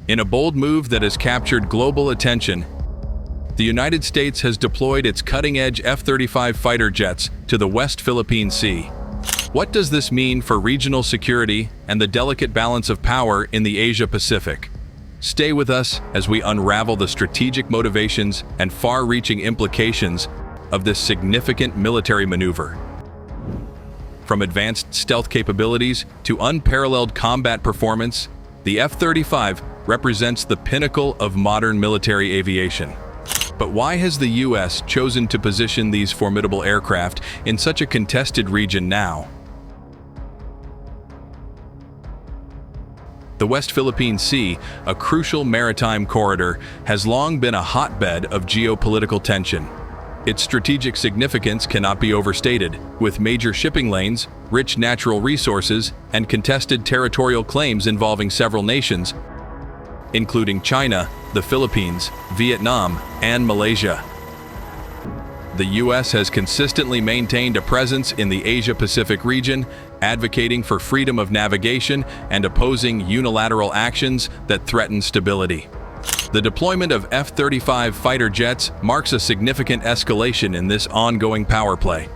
In a bold move that has captured global attention, the United States has deployed its cutting-edge F-35 fighter jets to the West Philippine Sea. What does this mean for regional security and the delicate balance of power in the Asia-Pacific? Stay with us as we unravel the strategic motivations and far-reaching implications of this significant military maneuver. From advanced stealth capabilities to unparalleled combat performance, the F-35 represents the pinnacle of modern military aviation. But why has the U.S. chosen to position these formidable aircraft in such a contested region now? The West Philippine Sea, a crucial maritime corridor, has long been a hotbed of geopolitical tension. Its strategic significance cannot be overstated, with major shipping lanes, rich natural resources, and contested territorial claims involving several nations, including China, the Philippines, Vietnam, and Malaysia. The U.S. has consistently maintained a presence in the Asia-Pacific region, advocating for freedom of navigation and opposing unilateral actions that threaten stability. The deployment of F-35 fighter jets marks a significant escalation in this ongoing power play.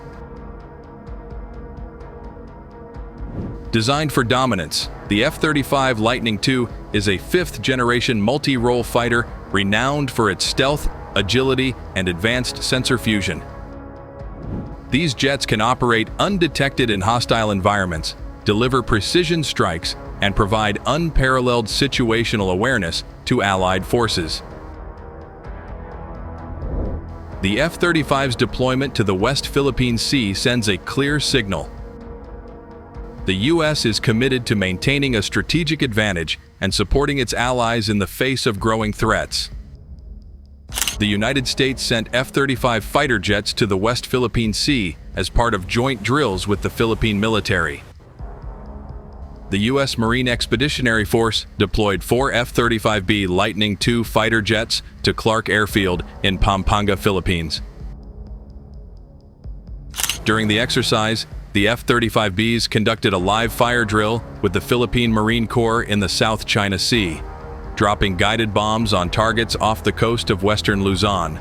Designed for dominance, the F-35 Lightning II is a fifth-generation multi-role fighter renowned for its stealth, agility, and advanced sensor fusion. These jets can operate undetected in hostile environments, deliver precision strikes, and provide unparalleled situational awareness to Allied forces. The F-35's deployment to the West Philippine Sea sends a clear signal. The U.S. is committed to maintaining a strategic advantage and supporting its allies in the face of growing threats. The United States sent F-35 fighter jets to the West Philippine Sea as part of joint drills with the Philippine military. The U.S. Marine Expeditionary Force deployed 4 F-35B Lightning II fighter jets to Clark Airfield in Pampanga, Philippines. During the exercise, the F-35Bs conducted a live fire drill with the Philippine Marine Corps in the South China Sea, dropping guided bombs on targets off the coast of western Luzon.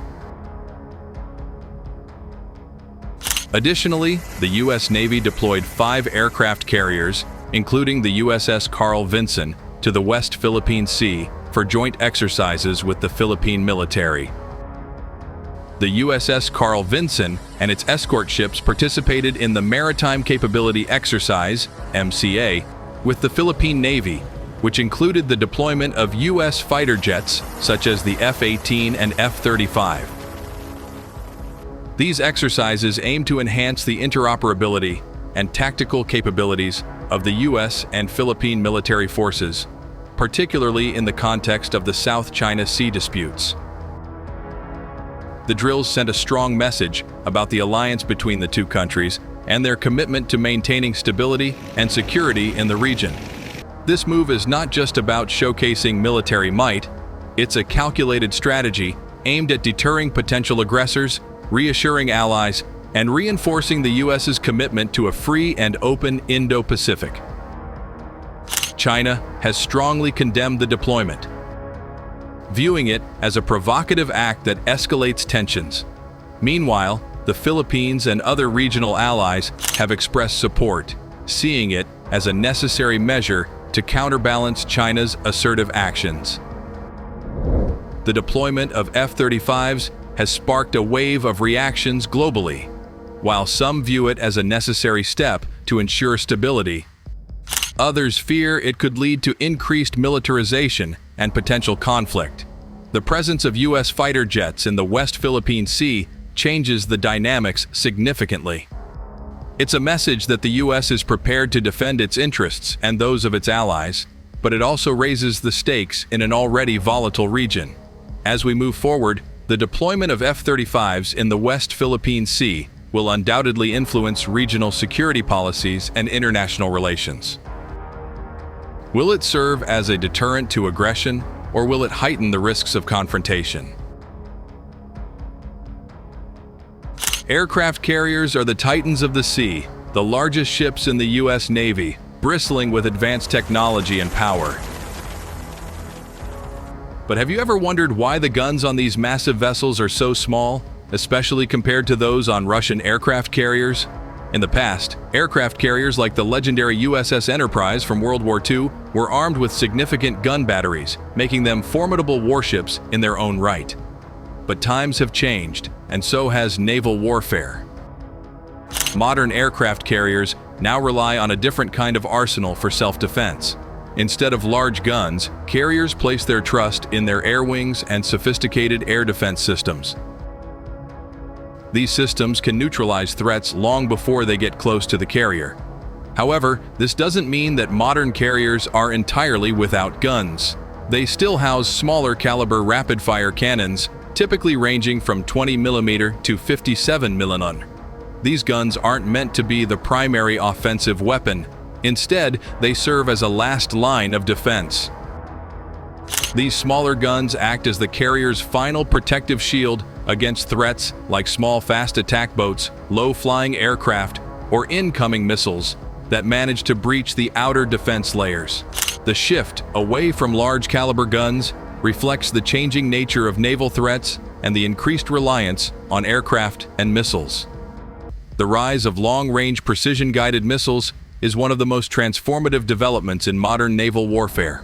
Additionally, the U.S. Navy deployed 5 aircraft carriers, including the USS Carl Vinson, to the West Philippine Sea for joint exercises with the Philippine military. The USS Carl Vinson and its escort ships participated in the Maritime Capability Exercise, MCA, with the Philippine Navy, which included the deployment of U.S. fighter jets such as the F-18 and F-35. These exercises aim to enhance the interoperability and tactical capabilities of the U.S. and Philippine military forces, particularly in the context of the South China Sea disputes. The drills sent a strong message about the alliance between the two countries and their commitment to maintaining stability and security in the region. This move is not just about showcasing military might, it's a calculated strategy aimed at deterring potential aggressors, reassuring allies, and reinforcing the U.S.'s commitment to a free and open Indo-Pacific. China has strongly condemned the deployment, viewing it as a provocative act that escalates tensions. Meanwhile, the Philippines and other regional allies have expressed support, seeing it as a necessary measure to counterbalance China's assertive actions. The deployment of F-35s has sparked a wave of reactions globally. While some view it as a necessary step to ensure stability, others fear it could lead to increased militarization and potential conflict. The presence of U.S. fighter jets in the West Philippine Sea changes the dynamics significantly. It's a message that the U.S. is prepared to defend its interests and those of its allies, but it also raises the stakes in an already volatile region. As we move forward, the deployment of F-35s in the West Philippine Sea will undoubtedly influence regional security policies and international relations. Will it serve as a deterrent to aggression, or will it heighten the risks of confrontation? Aircraft carriers are the titans of the sea, the largest ships in the U.S. Navy, bristling with advanced technology and power. But have you ever wondered why the guns on these massive vessels are so small, especially compared to those on Russian aircraft carriers? In the past, aircraft carriers like the legendary USS Enterprise from World War II were armed with significant gun batteries, making them formidable warships in their own right. But times have changed, and so has naval warfare. Modern aircraft carriers now rely on a different kind of arsenal for self-defense. Instead of large guns, carriers place their trust in their air wings and sophisticated air defense systems. These systems can neutralize threats long before they get close to the carrier. However, this doesn't mean that modern carriers are entirely without guns. They still house smaller caliber rapid-fire cannons, typically ranging from 20mm to 57mm. These guns aren't meant to be the primary offensive weapon. Instead, they serve as a last line of defense. These smaller guns act as the carrier's final protective shield against threats like small fast attack boats, low-flying aircraft, or incoming missiles that manage to breach the outer defense layers. The shift away from large caliber guns reflects the changing nature of naval threats and the increased reliance on aircraft and missiles. The rise of long-range precision-guided missiles is one of the most transformative developments in modern naval warfare.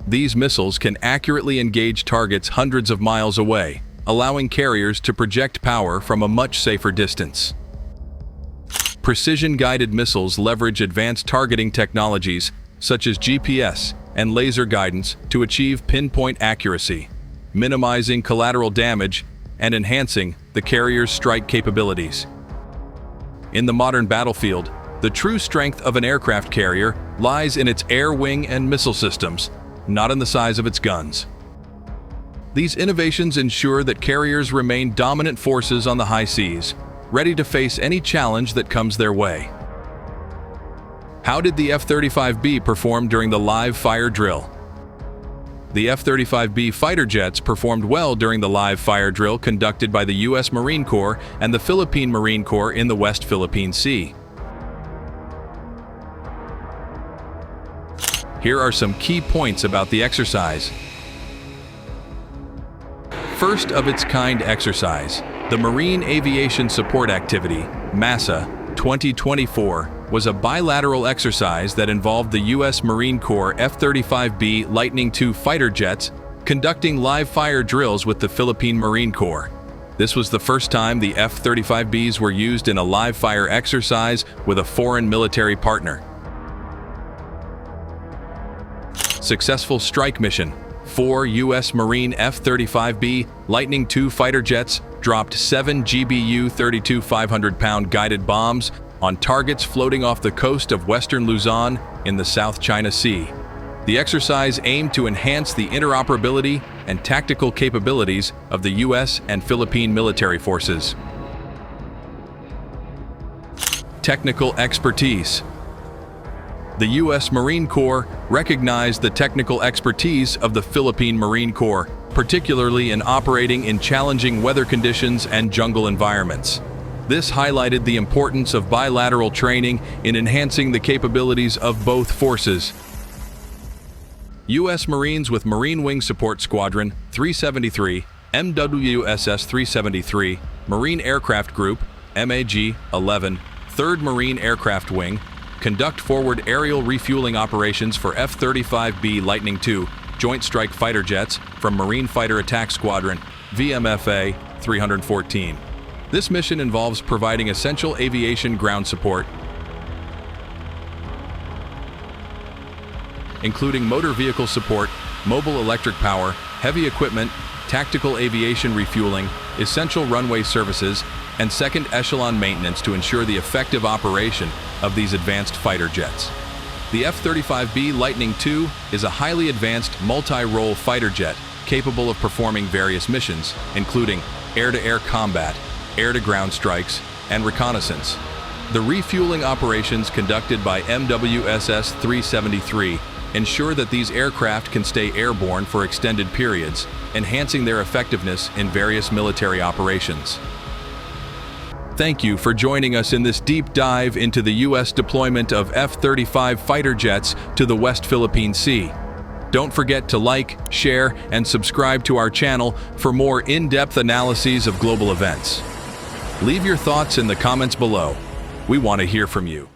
These missiles can accurately engage targets hundreds of miles away, allowing carriers to project power from a much safer distance. Precision-guided missiles leverage advanced targeting technologies such as GPS and laser guidance to achieve pinpoint accuracy, minimizing collateral damage and enhancing the carrier's strike capabilities. In the modern battlefield, the true strength of an aircraft carrier lies in its air wing and missile systems, not in the size of its guns. These innovations ensure that carriers remain dominant forces on the high seas, ready to face any challenge that comes their way. How did the F-35B perform during the live fire drill? The F-35B fighter jets performed well during the live fire drill conducted by the U.S. Marine Corps and the Philippine Marine Corps in the West Philippine Sea. Here are some key points about the exercise. First of its kind exercise, the Marine Aviation Support Activity, MASA, 2024, was a bilateral exercise that involved the U.S. Marine Corps F-35B Lightning II fighter jets conducting live fire drills with the Philippine Marine Corps. This was the first time the F-35Bs were used in a live fire exercise with a foreign military partner. Successful strike mission. 4 U.S. Marine F-35B Lightning II fighter jets dropped 7 GBU 32 500-pound guided bombs on targets floating off the coast of western Luzon in the South China Sea. The exercise aimed to enhance the interoperability and tactical capabilities of the U.S. and Philippine military forces. Technical expertise. The U.S. Marine Corps recognized the technical expertise of the Philippine Marine Corps, particularly in operating in challenging weather conditions and jungle environments. This highlighted the importance of bilateral training in enhancing the capabilities of both forces. U.S. Marines with Marine Wing Support Squadron 373, MWSS 373, Marine Aircraft Group, MAG-11, 3rd Marine Aircraft Wing, conduct forward aerial refueling operations for F-35B Lightning II Joint Strike Fighter jets from Marine Fighter Attack Squadron, VMFA 314. This mission involves providing essential aviation ground support, including motor vehicle support, mobile electric power, heavy equipment, tactical aviation refueling, essential runway services, and second echelon maintenance to ensure the effective operation of these advanced fighter jets. The F-35B Lightning II is a highly advanced multi-role fighter jet capable of performing various missions, including air-to-air combat, air-to-ground strikes, and reconnaissance. The refueling operations conducted by MWSS 373 ensure that these aircraft can stay airborne for extended periods, enhancing their effectiveness in various military operations. Thank you for joining us in this deep dive into the U.S. deployment of F-35 fighter jets to the West Philippine Sea. Don't forget to like, share, and subscribe to our channel for more in-depth analyses of global events. Leave your thoughts in the comments below. We want to hear from you.